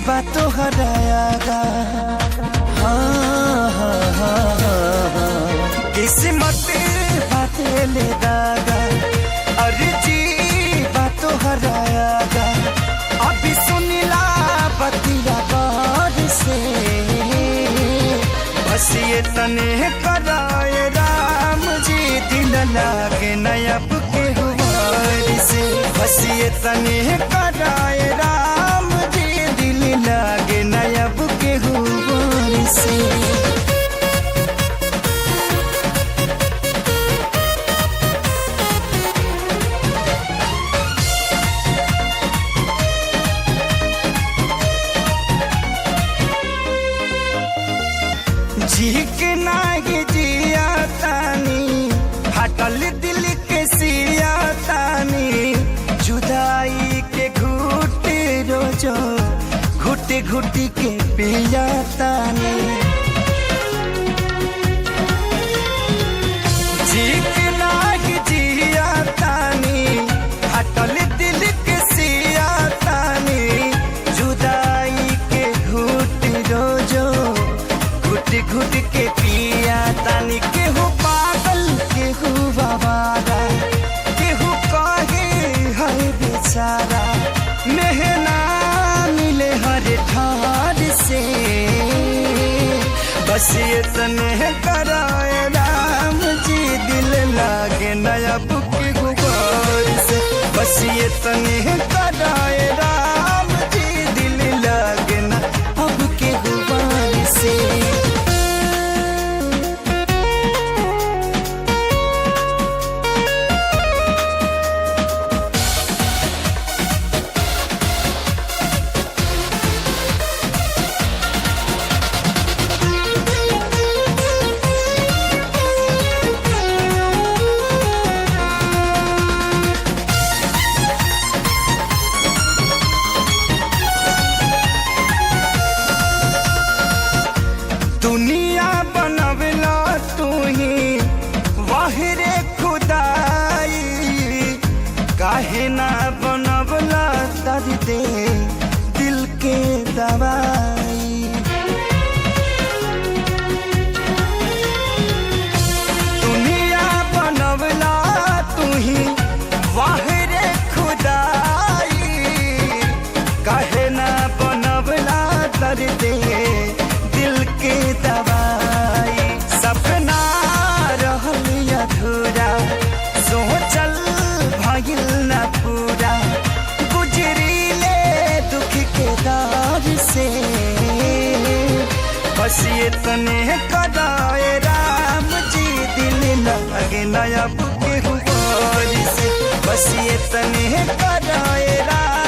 बातों हरायागा। हाँ हाँ हाँ हाँ किस्मत बातें ले दागा। अरे जी बातों हरायागा। अभी सुनिला बतिया गौर से बस ये तने कराए राम जी दिल लागे नयब के हुआर से। बस ये तने कराए राम जी दिल लागे नयब के हुआर से। जी के नागे जिया तानी हटल दिल के सिया तानी। जुदाई के घुट रोजो घुट घुट के पिया तानी। जी के नागे जिया तानी हटल दिल के सिया तानी। जुदाई के घुट रोजो घुट के पिया तानी। केहू पागल केहू बाबारा केहू कहे है बेचारा। मेहना मिले हर ठार से बस ये तने कराए राम जी दिल लागे नयब के गुबार से। बस ये तने कराए राम जी दिल लागे न अब के गुबार से। दुनिया बनवला तू ही वाहिरे खुदाई। काहे ना बनवला दर्द दिल के दवाई। दुनिया बनवला तू ही वाहिरे खुदाई। काहे ना बनवला दर्द दिल के दवाई। सपना रहल अधूरा सोचल भइल न पूरा। गुजरीले दुख के दौर से बस ये तने कराए राम जी दिल लागे नयब के हुआर से। बस ये तने कराए राम